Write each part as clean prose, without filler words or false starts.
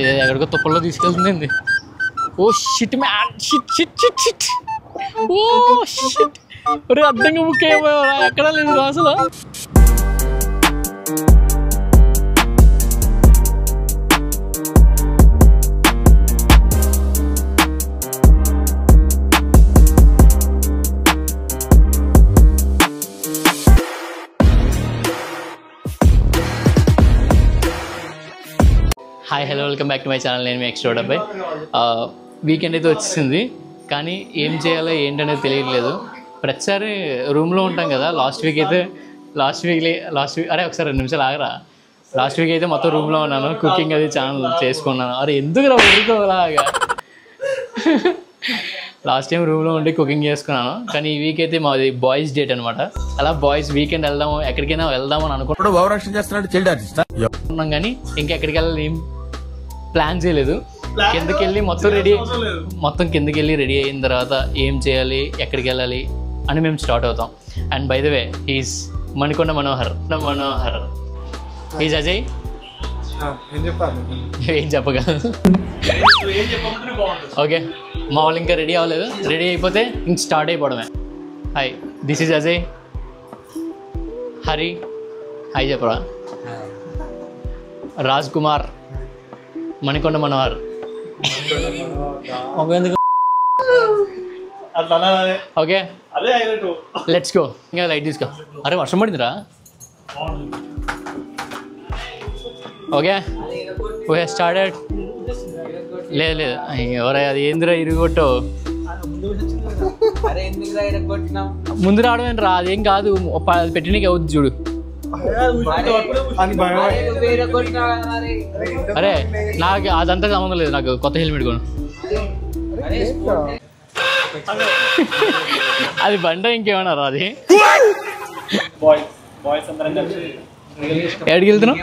ఎక్కడికో తుప్పల్లో తీసుకెళ్తుందండి. Oh shit man, shit shit shit shit. Oh shit, ఒరే అర్థంగా బుక్ అయిపోయావా? ఎక్కడా లేదు అసలు. Hi hello, welcome back to my channel. నేను మీ ఎక్స్ట్రోడ్ అబ్బాయి. వీకెండ్ అయితే వచ్చింది, కానీ ఏం చేయాలో ఏంటనేది తెలియట్లేదు. ప్రతిసారి రూమ్లో ఉంటాం కదా. లాస్ట్ వీక్ అరే ఒకసారి 2 నిమిషాలు ఆగరా. లాస్ట్ వీక్ అయితే మొత్తం రూమ్లో ఉన్నాను, కుకింగ్ అది ఛానల్ చేసుకున్నాను. అరే ఎందుకు రా ఊరుకోలాగా. లాస్ట్ టైం రూమ్లో ఉండి కుకింగ్ చేసుకున్నాను, కానీ ఈ వీక్ అయితే మాది బాయ్స్ డేట్ అనమాట. అలా బాయ్స్ వీకెండ్ ఎక్కడికైనా వెళ్దామని అనుకుంటున్నాం, కానీ ఇంకెక్కడికి వెళ్ళాలి ప్లాన్ చేయలేదు. కిందకి వెళ్ళి మొత్తం కిందకి వెళ్ళి రెడీ అయిన తర్వాత ఏం చేయాలి, ఎక్కడికి వెళ్ళాలి అని మేము స్టార్ట్ అవుతాం. And by the way is Manikonda Manohar. Is Ajay. ఏం చెప్పగలరు? ఓకే, మా వాళ్ళు ఇంకా రెడీ అవ్వలేదు. రెడీ అయిపోతే ఇంక స్టార్ట్ అయిపోవడమే. Hi, this is Ajay. Hari hi చెప్పరా. Raj Kumar, Manikonda Manohar. Okay let's go. ఇంకా లైట్ తీసుకో. అరే వర్షం పడిందిరా. Okay we have started. లేదు ఎవరై అది ఏందిరా ఇరుగొట్టు. ముందు రావడం రా, అదేం కాదు. పెట్టినకి అవుతుంది చూడు. అరే నాకు అదంతా సంబంధం లేదు, నాకు కొత్త హెల్మెట్ కొను. అది బండ ఇంకేమన్నారా? అది ఎక్కడికి వెళ్తున్నావు?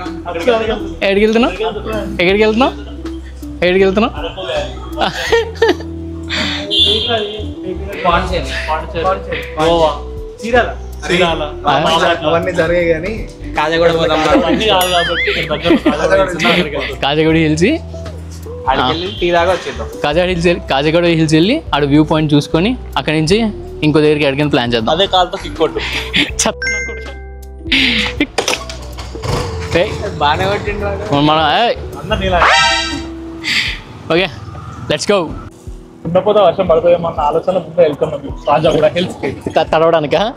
అవన్నీ జరిగాయి కానీ కాజగూడ హిల్స్, కాజగూడ హిల్స్ వెళ్ళి ఆడ వ్యూ పాయింట్ చూసుకొని అక్కడి నుంచి ఇంకో దగ్గరికి ఎక్కడికైనా ప్లాన్ చేద్దాం. అదే కాలుతో కిక్కొట్టు. Okay let's go. ఉండపోతే వర్షం పడిపోయేమో అన్న ఆలోచన వెళ్తున్నాం కాజగూడ హిల్స్ కి. తడవడానికి కాదు,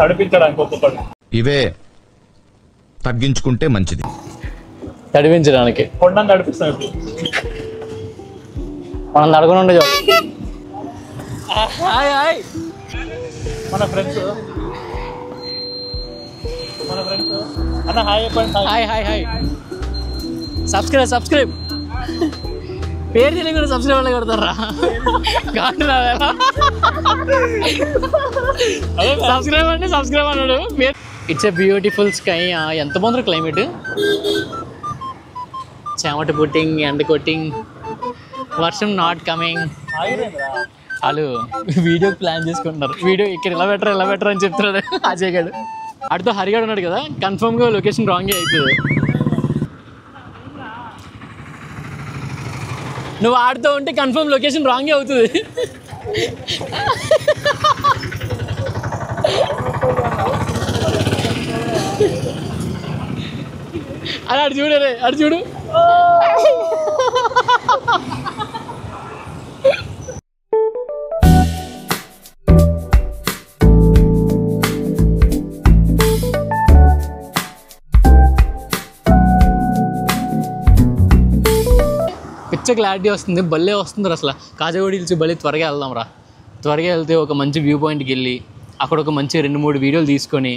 తడిపించడానికి. ఒక్కొక్కటి ఇవే తగ్గించుకుంటే మంచిది. తడిపించడానికి కొండను తడిపిస్తాం. ఇప్పుడు మనం నడుకుని ఉండే మన ఫ్రెండ్స్ అన్న హాయ్ చెప్పండి. హాయ్ సబ్స్క్రైబ్ పేరు తెలియదు కూడా సబ్స్క్రైబ్ అలా కొడతారా? సబ్స్క్రైబ్ అన్నాడు. It's a beautiful sky. ఎంత బాగుంది క్లైమేట్. చెమట పుట్టింగ్, ఎండ కొట్టింగ్, వర్షం నాట్ కమింగ్. వాళ్ళు వీడియోకి ప్లాన్ చేసుకుంటున్నారు. వీడియో ఇక్కడ ఇలా బెటర్ అని చెప్తున్నాడు అజయ్ గారు. ఆడితో హరిగాడు ఉన్నాడు కదా, కన్ఫర్మ్గా లొకేషన్ రాంగే అవుతుంది. నువ్వు ఆడుతూ ఉంటే కన్ఫర్మ్ లొకేషన్ రాంగే అవుతుంది. అరే అటు చూడు. పిచ్చ క్లారిటీ వస్తుంది, భలే వస్తుంది అసలు. కాజగూడ హిల్స్ భలే త్వరగా వెళ్దాం రా. త్వరగా వెళ్తే ఒక మంచి వ్యూ పాయింట్కి వెళ్ళి అక్కడ ఒక మంచి 2-3 వీడియోలు తీసుకొని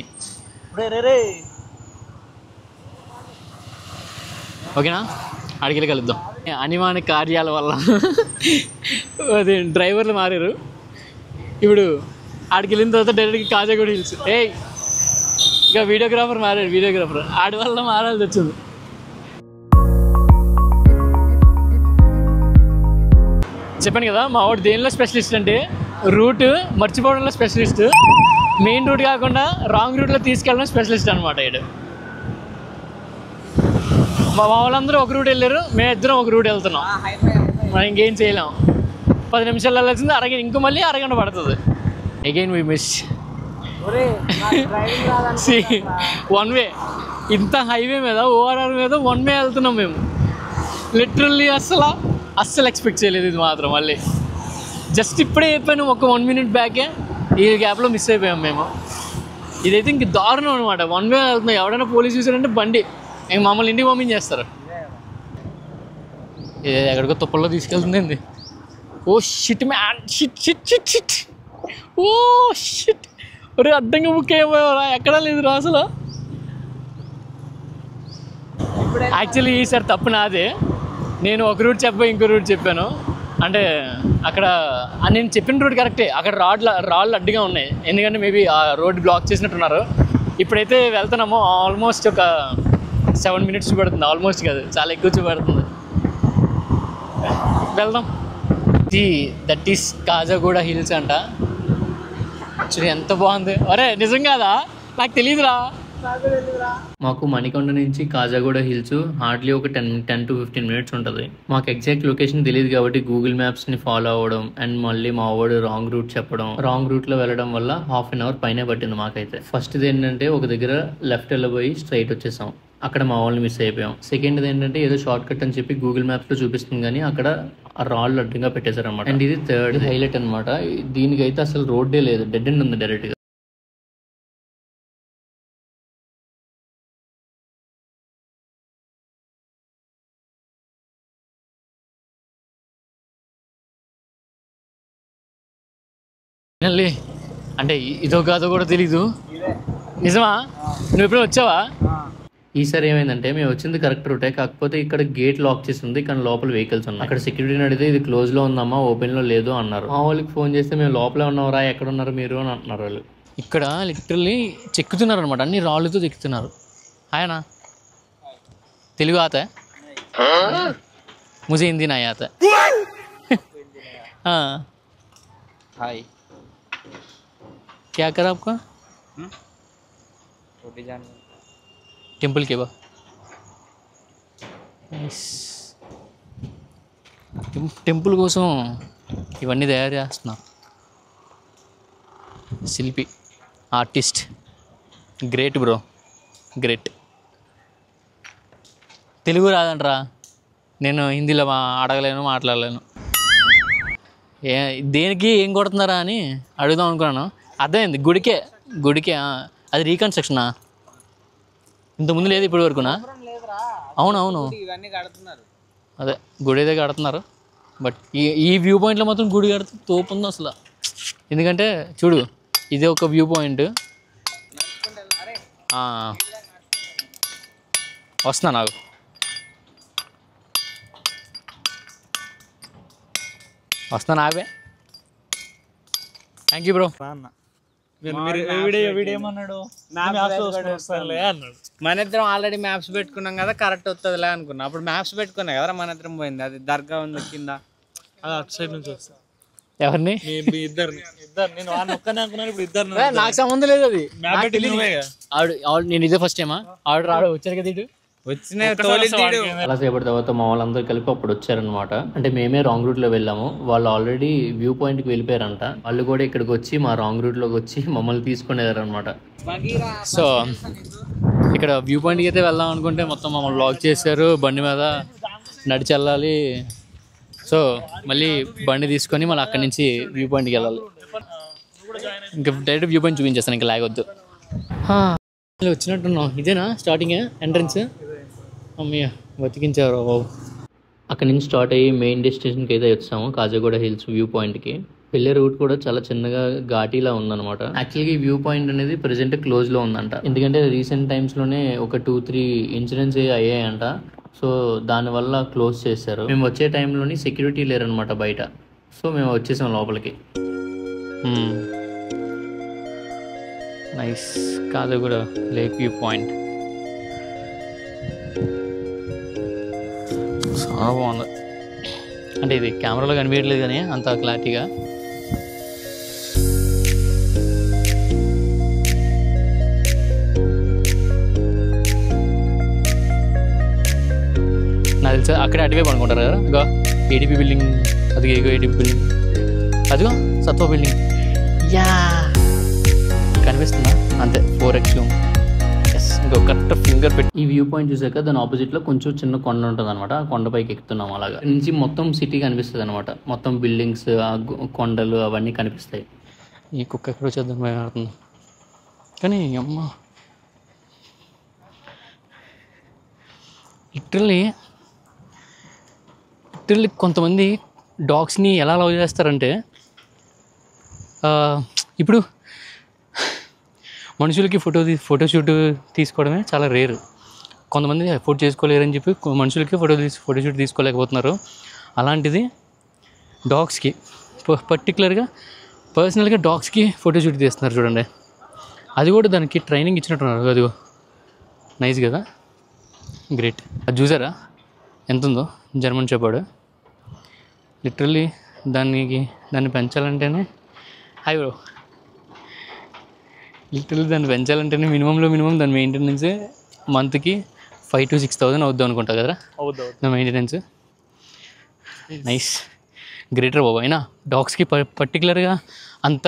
ఓకేనా అడిగి కలుద్దాం. అనివార్య కార్యాల వల్ల అది డ్రైవర్లు మారారు. ఇప్పుడు ఆడికి వెళ్ళిన తర్వాత డైరెక్ట్గా కాజగూడ హిల్స్. ఇంకా వీడియోగ్రాఫర్ మారాడు. ఆడి వల్ల మారాల్సి వచ్చింది. చెప్పాను కదా మా వాడు దేనిలో స్పెషలిస్ట్ అంటే రూట్ మర్చిపోవడంలో స్పెషలిస్ట్. మెయిన్ రూట్ కాకుండా రాంగ్ రూట్లో తీసుకెళ్ళడం స్పెషలిస్ట్ అనమాట. మా వాళ్ళందరూ ఒక రూట్ వెళ్ళారు, మేమిద్దరం ఒక రూట్ వెళ్తున్నాం. మనం ఇంకేం చేయలేం. 10 నిమిషాలు వెళ్ళాల్సింది అరగంట, ఇంకో మళ్ళీ అరగంట పడుతుంది. Again we miss. One way, ఇంత హైవే మీద ఓఆర్ఆర్ మీద వన్ వే వెళ్తున్నాం మేము. లిటరల్లీ అస్సలు ఎక్స్పెక్ట్ చేయలేదు ఇది మాత్రం. మళ్ళీ జస్ట్ ఇప్పుడే చెప్పాను, ఒక 1 minute బ్యాకే ఈ గ్యాప్లో మిస్ అయిపోయాం మేము. ఇదైతే ఇంక దారుణం అనమాట. వన్ వే వెళ్తున్నాం, ఎవడైనా పోలీస్ చూసారంటే బండి ఇంక మమ్మల్ని ఇంటికి పంపించేస్తారు. ఎక్కడికో తుప్పల్లో తీసుకెళ్తుంది. Oh shit man, shit shit shit shit, oh shit. ఒరే అడ్డంగా బుక్ అయిపోయారా, ఎక్కడా లేదు రా అసలు. యాక్చువల్లీ ఈసారి తప్పు నాదే. నేను ఒక రూట్ చెప్పి ఇంకో రూట్ చెప్పాను. అంటే అక్కడ నేను చెప్పిన రూట్ కరెక్టే, అక్కడ రాళ్ళు అడ్డుగా ఉన్నాయి. ఎందుకంటే మేబీ ఆ రోడ్ బ్లాక్ చేసినట్టున్నారు. ఇప్పుడైతే వెళ్తున్నాము, ఆల్మోస్ట్ ఒక 7 minutes పడుతుంది. ఆల్మోస్ట్ కాదు, చాలా ఎక్కువ చూపెడుతుంది. వెళ్దాం. దట్ ఈస్ కాజాగూడ హిల్స్ అంట. యాక్చువల్లీ ఎంత బాగుంది. అరే నిజం కాదా, నాకు తెలియదురా. మాకు మణికొండ నుంచి కాజాగూడ హిల్స్ హార్డ్లీ ఒక 10 to 15 minutes ఉంటుంది. మాకు ఎగ్జాక్ట్ లొకేషన్ తెలియదు కాబట్టి గూగుల్ మ్యాప్స్ని ఫాలో అవ్వడం అండ్ మళ్ళీ మా వాడు రాంగ్ రూట్ చెప్పడం, రాంగ్ రూట్లో వెళ్ళడం వల్ల 1/2 hour పైనే పట్టింది మాకైతే. ఫస్ట్ది ఏంటంటే ఒక దగ్గర లెఫ్ట్ వెళ్ళబోయి స్ట్రైట్ వచ్చేసాం, అక్కడ మా వాళ్ళని మిస్ అయిపోయాం. సెకండ్ది ఏంటంటే ఏదో షార్ట్ కట్ అని చెప్పి గూగుల్ మ్యాప్స్లో చూపిస్తుంది కానీ అక్కడ ఆ రాళ్ళు అడ్డంగా పెట్టేశారు అనమాట. అండ్ ఇది థర్డ్ హైలైట్ అనమాట. దీనికైతే అసలు రోడ్డే లేదు, డెడ్ ఎండ్ ఉంది డైరెక్ట్గా. అంటే ఇదో కాదో కూడా తెలీదు. నిజమా? నువ్వు ఎప్పుడైనా వచ్చావా? ఈసారి ఏమైందంటే మేము వచ్చింది కరెక్ట్ రూటే, కాకపోతే ఇక్కడ గేట్ లాక్ చేసి ఉంది కానీ లోపల వెహికల్స్ ఉన్నాయి. అక్కడ సెక్యూరిటీని అడిగితే ఇది క్లోజ్లో ఉందమ్మా, ఓపెన్లో లేదు అన్నారు. మా వాళ్ళకి ఫోన్ చేస్తే మేము లోపలే ఉన్నారా, ఎక్కడ ఉన్నారు మీరు అని అంటున్నారు వాళ్ళు. ఇక్కడ లిటరల్లీ చెక్కుతున్నారు అనమాట, అన్ని రాళ్ళతో చెక్కుతున్నారు. ఆయన తెలుగు ఆత ముझे हिंदी नहीं आता. हाँ हाय, क्या करा आपका? रोटी जान टेम्पल के बाद టెంపుల్ కోసం ఇవన్నీ తయారు చేస్తున్నా. శిల్పి, artist, great bro, great. Telugu రాదంటరా, నేను హిందీలో అడగలేను, మాట్లాడలేను. దేనికి ఏం కొడుతున్నారా అని అడుగుదాం అనుకున్నాను. అర్థమైంది, గుడికే. అది రీకన్స్ట్రక్షనా? ఇంతకుముందు లేదు ఇప్పటి వరకునా? అవునవును, అదే గుడి అయితే కడుతున్నారు. బట్ ఈ వ్యూ పాయింట్లో మాత్రం గుడి కడితే తోపుంది అసలు. ఎందుకంటే చూడు, ఇది ఒక వ్యూ పాయింట్. వస్తున్నా నాకు. వస్తాను ఆగే. Thank you bro. మన ఇద్దరం ఆల్రెడీ మ్యాప్స్ పెట్టుకున్నాం కదా, కరెక్ట్ వస్తుందిలే అనుకున్నా. అప్పుడు మ్యాప్స్ పెట్టుకున్నా కదా మన ఇద్దరం పోయింది. అది దర్గా ఉంది కింద, అది అటు సైడ్ నుంచి వస్తా. ఎవరిని? ఇద్దరిని. నేను ఒక్కనే అనుకున్నాను, ఇప్పుడు ఇద్దరు. నాకు సంబంధం లేదు, అది నేను ఇదే ఫస్ట్ టైమా ఆర్డర్ రాడు. వచ్చారు కదా ఇటు, చాలాసేపటి తర్వాత మా వాళ్ళందరూ కలిపి అప్పుడు వచ్చారనమాట. అంటే మేమే రాంగ్ రూట్ లో వెళ్ళాము, వాళ్ళు ఆల్రెడీ వ్యూ పాయింట్ కి వెళ్ళిపోయారంట. వాళ్ళు కూడా ఇక్కడికి వచ్చి మా రాంగ్ రూట్ లోకి వచ్చి మమ్మల్ని తీసుకునేదారు అనమాట. సో ఇక్కడ వ్యూ పాయింట్కి అయితే వెళ్దాం అనుకుంటే మొత్తం మమ్మల్ని లాక్ చేశారు. బండి మీద నడిచి వెళ్ళాలి. సో మళ్ళీ బండి తీసుకొని మళ్ళీ అక్కడి నుంచి వ్యూ పాయింట్కి వెళ్ళాలి. ఇంకా డైరెక్ట్ వ్యూ పాయింట్ చూపించేస్తాను, ఇంకా లాగొద్దు. వచ్చినట్టున్నాం. ఇదేనా స్టార్టింగ్ ఎంట్రన్స్? అమ్మయ్య బతికించారు బాబు. అక్కడి నుంచి స్టార్ట్ అయ్యి మెయిన్ డెస్టినేషన్కి అయితే వచ్చాము, కాజాగూడ హిల్స్ వ్యూ పాయింట్కి. వెళ్ళే రూట్ కూడా చాలా చిన్నగా ఘాటీలా ఉందన్నమాట. యాక్చువల్గా ఈ వ్యూ పాయింట్ అనేది ప్రెసెంట్ క్లోజ్లో ఉందంట. ఎందుకంటే రీసెంట్ టైమ్స్లోనే ఒక 2-3 ఇన్సిడెంట్స్ అయ్యాయంట. సో దానివల్ల క్లోజ్ చేశారు. మేము వచ్చే టైంలోని సెక్యూరిటీ లేరనమాట బయట. సో మేము వచ్చేసాం లోపలికి. Nice, Khajaguda lake view point చాలా బాగుంది. అంటే ఇది కెమెరాలో కనిపించట్లేదు కానీ అంత క్లారిటీగా. నాకు తెలుసు అక్కడే అటువైపు అనుకుంటారు కదా. ఇంకా ఏడీపీ బిల్డింగ్, అది ఏడీపీ బిల్డింగ్, అదిగో సత్వ బిల్డింగ్. యా కనిపిస్తుందా? అంతే 4x రూమ్. ఎస్, ఇంకో కరెక్ట్ ఫింగర్ పెట్టి ఈ వ్యూ పాయింట్ చూసాక దాని ఆపోజిట్లో కొంచెం చిన్న కొండ ఉంటుంది అనమాట. ఆ కొండపైకి ఎక్కుతున్నాం. అలాగా నుంచి మొత్తం సిటీ కనిపిస్తుంది అనమాట. మొత్తం బిల్డింగ్స్, కొండలు అవన్నీ కనిపిస్తాయి. ఈ కుక్క ఎక్కడ వచ్చేద్దాం ఆడుతుంది కానీ అమ్మ లిటరల్లీ కొంతమంది డాగ్స్ని ఎలా లవ్ చేస్తారంటే, ఇప్పుడు మనుషులకి ఫోటోషూట్ తీసుకోవడమే చాలా రేరు. కొంతమంది ఎఫోర్డ్ చేసుకోలేరని చెప్పి మనుషులకి ఫోటోషూట్ తీసుకోలేకపోతున్నారు. అలాంటిది డాగ్స్కి పర్సనల్గా డాగ్స్కి ఫోటోషూట్ తీస్తున్నారు చూడండి. అది కూడా దానికి ట్రైనింగ్ ఇచ్చినట్టున్నారు. అదిగో నైస్ కదా, గ్రేట్. అది చూసారా ఎంత ఉందో? German shepherd. లిటరల్లీ దాన్ని పెంచాలంటేనే హాయ్ బ్రో, లిటరల్లీ దాన్ని పెంచాలంటేనే మినిమం దాని మెయింటెనెన్స్ మంత్కి 5,000 to 6,000 అవుద్దాం అనుకుంటా కదరా దాని మెయింటెనెన్స్. నైస్, గ్రేటర్ బాబు. అయినా డాగ్స్కి పర్టికులర్గా అంత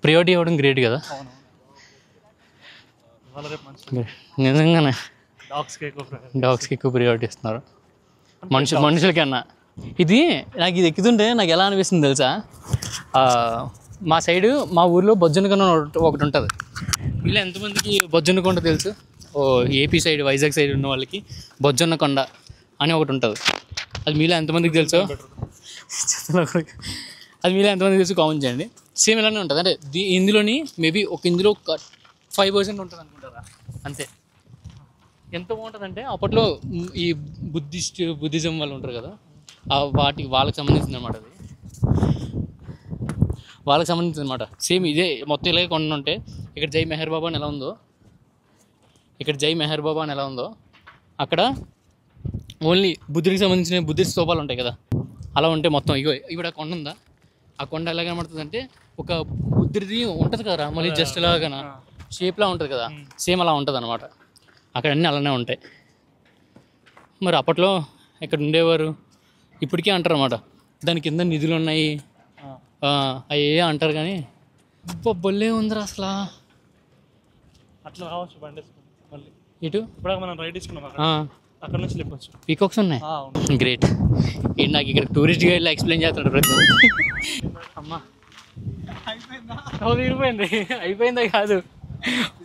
ప్రియారిటీ ఇవ్వడం గ్రేట్ కదా. నిజంగానే డాగ్స్కి ఎక్కువ ప్రియారిటీ ఇస్తున్నారు మనుషులకన్నా. ఇది ఎక్కుతుంటే నాకు ఎలా అనిపిస్తుంది తెలుసా? మా సైడు, మా ఊర్లో బొజ్జనకొండ ఒకటి ఉంటుంది. ఇలా ఎంతమందికి బొజ్జనకొండ తెలుసు? ఏపీ సైడ్, వైజాగ్ సైడ్ ఉన్న వాళ్ళకి బొజ్జన్నకొండ అని ఒకటి ఉంటుంది. అది మీలో ఎంతమందికి తెలుసు? కామెంట్ చేయండి. సేమ్ ఇలానే ఉంటుంది. అంటే ఇందులోని మేబీ ఇందులో 5% ఉంటుంది అనుకుంటారా, అంతే. ఎంత బాగుంటుందంటే అప్పట్లో ఈ బుద్ధిజం వాళ్ళు ఉంటారు కదా, వాళ్ళకి సంబంధించింది అనమాట. అది వాళ్ళకి సంబంధించింది అనమాట. సేమ్ ఇదే మొత్తం ఇలాగే కొండ ఉంటే ఇక్కడ జై మెహర్ బాబా అని ఎలా ఉందో అక్కడ ఓన్లీ బుద్ధుడికి సంబంధించిన బుద్ధిస్ట్ స్తూపాలు ఉంటాయి కదా, అలా ఉంటే మొత్తం ఇక్కడ కొండ ఉందా, ఆ కొండ ఎలా కనబడుతుంది అంటే ఒక బుద్ధుడిది ఉంటుంది కదా, మళ్ళీ జస్ట్ ఇలాగా షేప్లా ఉంటుంది కదా, సేమ్ అలా ఉంటుంది అనమాట. అక్కడ అన్నీ అలానే ఉంటాయి. మరి అప్పట్లో ఇక్కడ ఉండేవారు, ఇప్పటికీ అంటారు అన్నమాట, దాని కింద నిధులు ఉన్నాయి అవి అంటారు. కానీ బొల్లే ఉందిరా అసలు. అట్లా రావచ్చు బండి మళ్ళీ ఇటు ఇప్పుడు మనం రైడ్ ఇచ్చుకున్నాం, అక్కడ నుంచి లేపచ్చు. పీకాక్స్ ఉన్నాయి. గ్రేట్. ఏంటి నాకు ఇక్కడ టూరిస్ట్ గైడ్లో ఎక్స్ప్లెయిన్ చేస్తాడు ప్రతి. అమ్మా అయిపోయిందా కాదు,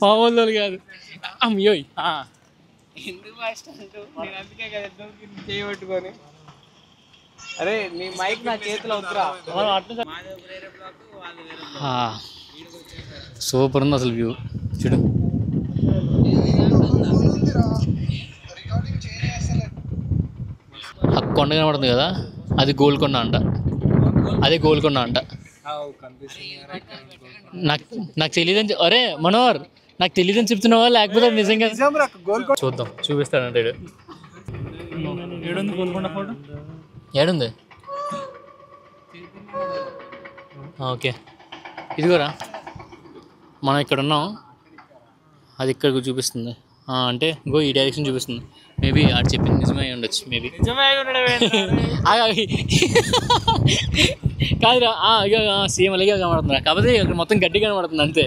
మామూలు కాదు. అమ్మయోయ్ ఎందుకు ఫస్ట్ అంటూ నేను అందుకే కదా చేయబట్టుకొని, అరే నీ మైక్ నా చేతిలో వద్దురా. సూపర్ ఉంది అసలు వ్యూ చూడు. ఆ కొండ కనబడుతుంది కదా, అది గోల్కొండ అంట. నాకు తెలియదని అరే మనోహర్, నాకు తెలియదని చెప్తున్నావా లేకపోతే నిజంగా? చూద్దాం, చూపిస్తాడంటే. ఏడుంది? ఓకే, ఇదిగోరా మనం ఇక్కడ ఉన్నాం, అది ఇక్కడ చూపిస్తుంది. అంటే ఇంకో ఈ డైరెక్షన్ చూపిస్తుంది. మేబీ ఆడు చెప్పింది నిజమే ఉండొచ్చు. మేబీ కాదురా, సేమ్ అలాగే కనబడుతుందా, కాకపోతే ఇక్కడ మొత్తం గడ్డి కనబడుతుంది అంతే.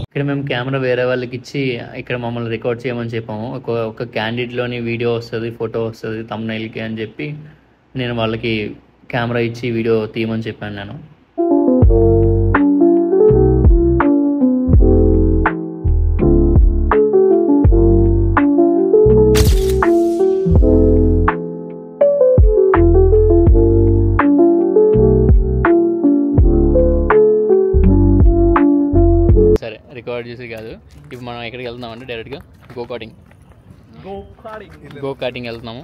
ఇక్కడ మేము కెమెరా వేరే వాళ్ళకి ఇచ్చి ఇక్కడ మమ్మల్ని రికార్డ్ చేయమని చెప్పాము. ఒక క్యాండిడ్లోని వీడియో వస్తుంది, ఫోటో వస్తుంది థంబ్నెయిల్కి అని చెప్పి నేను వాళ్ళకి కెమెరా ఇచ్చి వీడియో తీయమని చెప్పాను నేను. సరే, రికార్డ్ చేసి కాదు, ఇప్పుడు మనం ఎక్కడికి వెళ్తున్నామంటే డైరెక్ట్గా గో కార్టింగ్ వెళ్తున్నాము.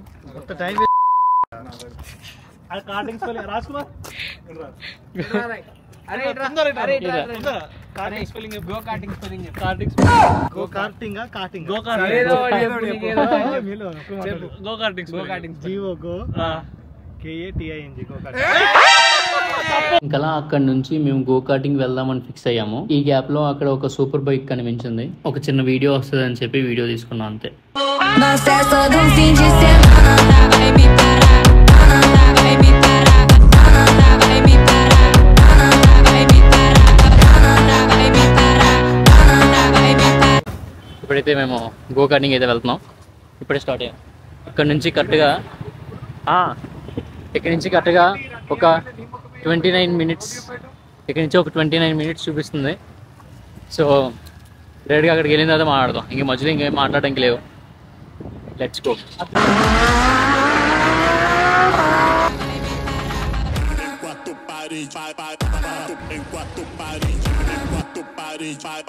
ఇంకా అక్కడ నుంచి మేము గో కార్టింగ్ వెళ్దామని ఫిక్స్ అయ్యాము. ఈ గ్యాప్ లో అక్కడ ఒక సూపర్ బైక్ కనిపించింది. ఒక చిన్న వీడియో వస్తుంది అని చెప్పి వీడియో తీసుకున్నాం అంతే. ఇప్పుడైతే మేము గో కార్టింగ్ అయితే వెళ్తున్నాం. ఇప్పుడే స్టార్ట్ అయ్యాం. ఇక్కడ నుంచి కరెక్ట్గా ఒక 29 మినిట్స్, ఇక్కడ నుంచి ఒక 29 మినిట్స్ చూపిస్తుంది. సో డైరెక్ట్గా అక్కడికి వెళ్ళిన తర్వాత మాట్లాడదాం. ఇంక మధ్యలో ఇంకేం మాట్లాడడానికి లేవు. Let's go.